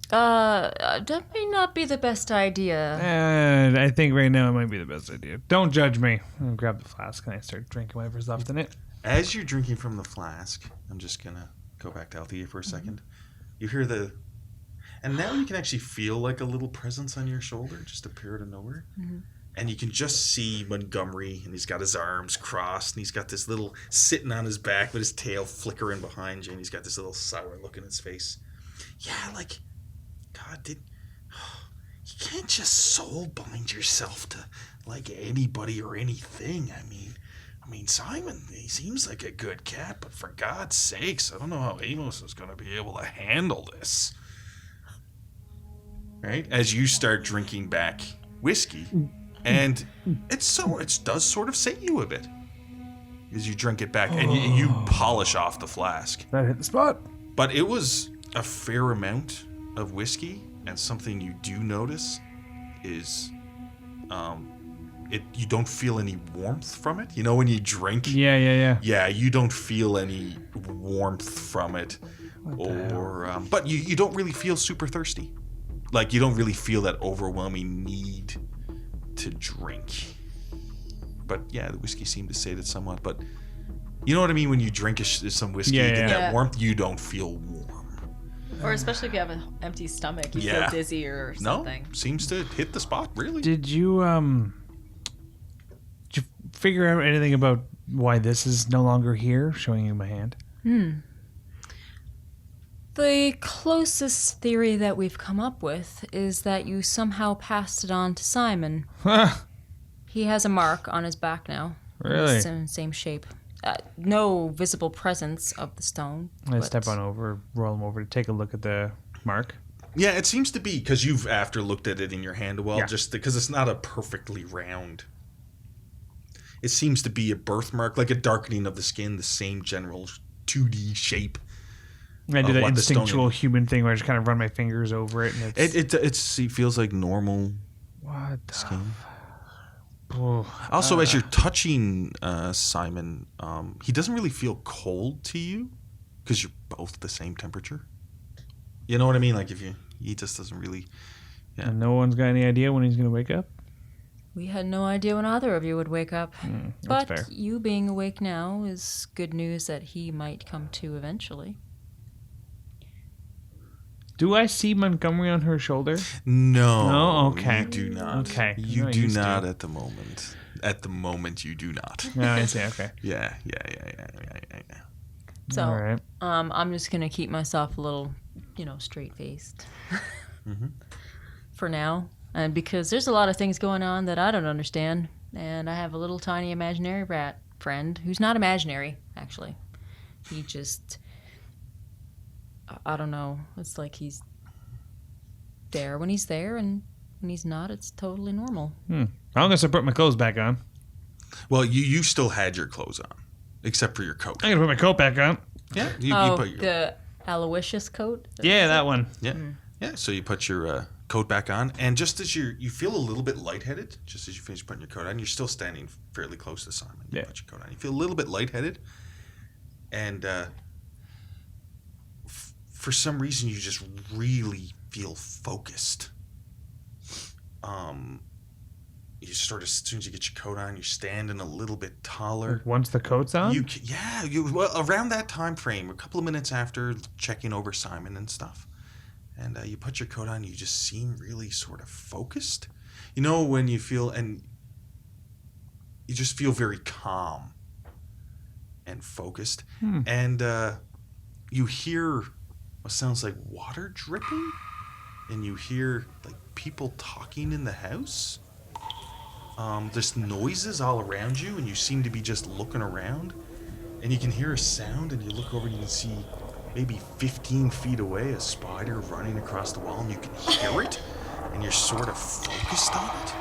That may not be the best idea. I think right now it might be the best idea. Don't judge me. I'll grab the flask and I start drinking whatever's left in it. As you're drinking from the flask, I'm just gonna go back to Althea for a second. You hear and now you can actually feel like a little presence on your shoulder just appear out of nowhere. Mm-hmm. And you can just see Montgomery, and he's got his arms crossed, and he's got this little sitting on his back with his tail flickering behind you, and he's got this little sour look in his face. Yeah, God, you can't just soul bind yourself to anybody or anything. I mean, Simon, he seems like a good cat, but for God's sakes, I don't know how Amos is going to be able to handle this. Right? As you start drinking back whiskey, and it does sort of sate you a bit as you drink it back, and you polish off the flask. That hit the spot. But it was a fair amount of whiskey, and something you do notice is you don't feel any warmth from it. You know when you drink? Yeah. Yeah, you don't feel any warmth from it. But you don't really feel super thirsty. You don't really feel that overwhelming need to drink. But yeah, the whiskey seemed to sate it somewhat. But you know what I mean? When you drink some whiskey, you get that warmth, you don't feel warm. Or especially if you have an empty stomach, you feel dizzy or something. No, seems to hit the spot, really. Did you figure out anything about why this is no longer here? Showing you my hand. The closest theory that we've come up with is that you somehow passed it on to Simon. He has a mark on his back now. Really? Same shape. No visible presence of the stone. I step on over, roll him over to take a look at the mark. Yeah, it seems to be, because you've after looked at it in your hand a while, just because it's not a perfectly round. It seems to be a birthmark, like a darkening of the skin, the same general 2D shape. I do that what the stone instinctual human thing where I just kind of run my fingers over it, and it feels like normal what skin. Oh, Also, as you're touching Simon, he doesn't really feel cold to you because you're both the same temperature. You know what I mean? Like he just doesn't really. Yeah. And no one's got any idea when he's going to wake up? We had no idea when either of you would wake up. That's But fair. you being awake now is good news that he might come to eventually. Do I see Montgomery on her shoulder? No. No? Okay. You do not. Okay. You No, I do used not to. at the moment. At the moment, you do not. No, I see. Okay. Yeah. So, All right. I'm just going to keep myself a little, straight-faced for now. And because there's a lot of things going on that I don't understand. And I have a little tiny imaginary rat friend who's not imaginary, actually. He just, I don't know. It's like he's there when he's there, and when he's not, it's totally normal. I'm going to put my clothes back on. Well, you still had your clothes on, except for your coat. I'm going to put my coat back on. Yeah. You put your, the Aloysius coat? Yeah, that one. Yeah. Yeah. So you put your coat back on, and just as you feel a little bit lightheaded, just as you finish putting your coat on, you're still standing fairly close to Simon. You put your coat on. You feel a little bit lightheaded, and for some reason you just really feel focused. You sort of, as soon as you get your coat on, you're standing a little bit taller. Once the coat's on? Well, around that time frame, a couple of minutes after checking over Simon and stuff. And you put your coat on, you just seem really sort of focused. You know, when you feel, and you just feel very calm and focused. And you hear what sounds like water dripping, and you hear like people talking in the house. There's noises all around you, and you seem to be just looking around, and you can hear a sound, and you look over and you can see maybe 15 feet away a spider running across the wall, and you can hear it, and you're sort of focused on it.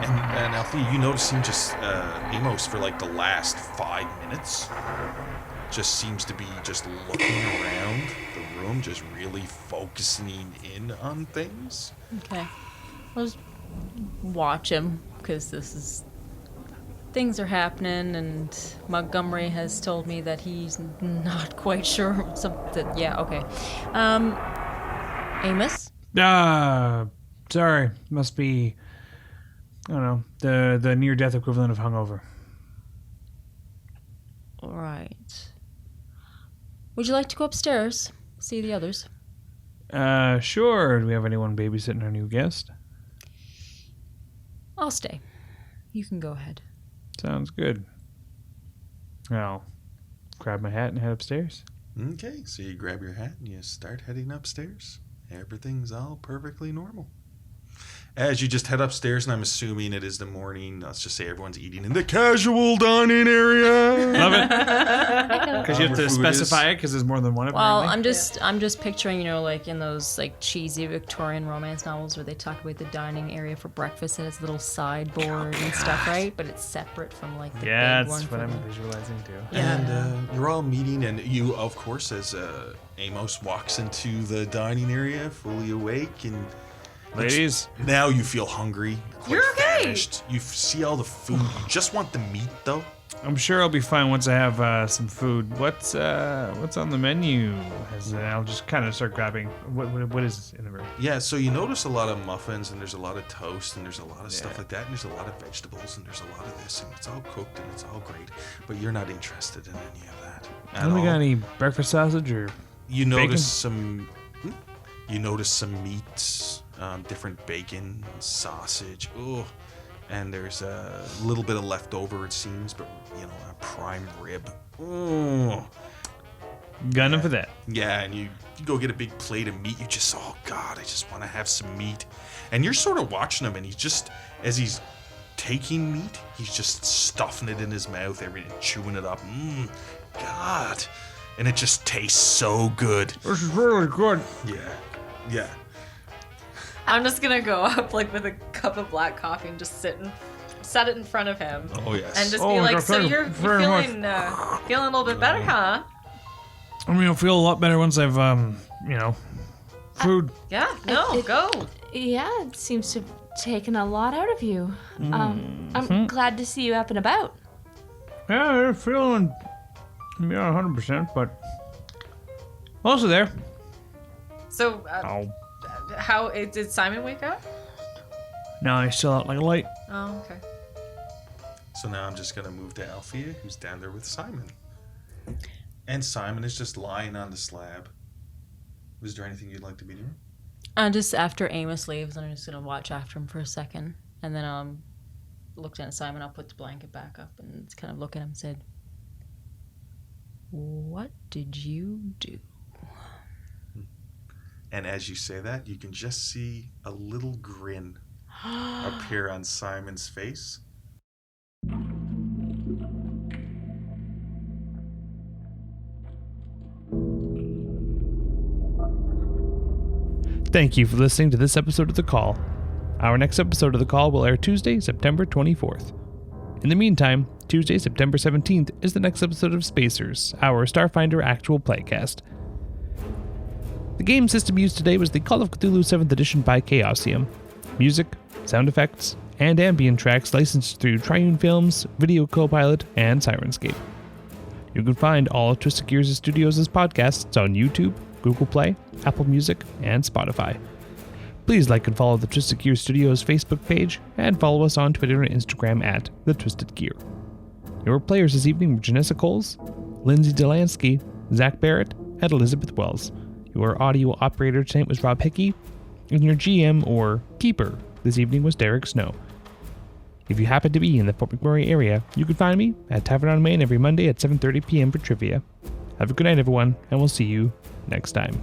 And Althea, you notice him just, Emos, for like the last 5 minutes, just seems to be just looking around the room, just really focusing in on things. Okay. I'll just watch him, because things are happening, and Montgomery has told me that he's not quite sure something. Yeah, okay. Amos? Sorry. Must be, I don't know, the near-death equivalent of hungover. All right. Would you like to go upstairs, see the others? Sure. Do we have anyone babysitting our new guest? I'll stay. You can go ahead. Sounds good. I'll grab my hat and head upstairs. Okay, so you grab your hat and you start heading upstairs. Everything's all perfectly normal. As you just head upstairs, and I'm assuming it is the morning, let's just say everyone's eating in the casual dining area. Love it. Because you have to specify it, because there's more than one of them. Well, I'm just picturing, like in those like cheesy Victorian romance novels where they talk about the dining area for breakfast and its little sideboard and stuff, right? But it's separate from like the big one. That's what I'm visualizing too. Yeah. And you're all meeting, and you, of course, as Amos walks into the dining area, fully awake, and Ladies, now you feel hungry. You're okay. Famished. You see all the food. You just want the meat, though. I'm sure I'll be fine once I have some food. What's on the menu? I'll just kind of start grabbing. What is in the room? Yeah, so you notice a lot of muffins, and there's a lot of toast, and there's a lot of stuff like that, and there's a lot of vegetables, and there's a lot of this, and it's all cooked, and it's all great. But you're not interested in any of that at Have we all. got any breakfast sausage or You bacon? notice some. You notice some meats, different bacon, sausage. Ooh. And there's a little bit of leftover, it seems, but a prime rib. Ooh. gunning for that? Yeah, and you go get a big plate of meat. You just, oh God, I just want to have some meat. And you're sort of watching him, and he's just, as he's taking meat, he's just stuffing it in his mouth, chewing it up. God. And it just tastes so good. This is really good. Yeah. I'm just gonna go up like with a cup of black coffee and just set it in front of him. Oh, yes. And just Oh, be like, thank so you you're very feeling a little bit better, huh? I mean, I'll feel a lot better once I've, food. Yeah, no, go. Yeah, it seems to have taken a lot out of you. I'm glad to see you up and about. Yeah, I'm feeling, 100%, but also there. So, Oh. how did Simon wake up? Now he's still out like a light. Oh, okay. So now I'm just going to move to Althea, who's down there with Simon. And Simon is just lying on the slab. Was there anything you'd like to be doing? Just after Amos leaves, I'm just going to watch after him for a second. And then look down at Simon. I'll put the blanket back up and kind of look at him and said, "What did you do?" And as you say that, you can just see a little grin appear on Simon's face. Thank you for listening to this episode of The Call. Our next episode of The Call will air Tuesday, September 24th. In the meantime, Tuesday, September 17th is the next episode of Spacers, our Starfinder actual playcast. The game system used today was the Call of Cthulhu 7th Edition by Chaosium. Music, sound effects, and ambient tracks licensed through Triune Films, Video Copilot, and Sirenscape. You can find all of Twisted Gears Studios' podcasts on YouTube, Google Play, Apple Music, and Spotify. Please like and follow the Twisted Gear Studios Facebook page, and follow us on Twitter and Instagram at The Twisted Gear. Your players this evening were Janessa Coles, Lindsay Delansky, Zach Barrett, and Elizabeth Wells. Your audio operator tonight was Rob Hickey, and your GM or keeper this evening was Derek Snow. If you happen to be in the Fort McMurray area, you can find me at Tavern on Main every Monday at 7:30 p.m. for trivia. Have a good night, everyone, and we'll see you next time.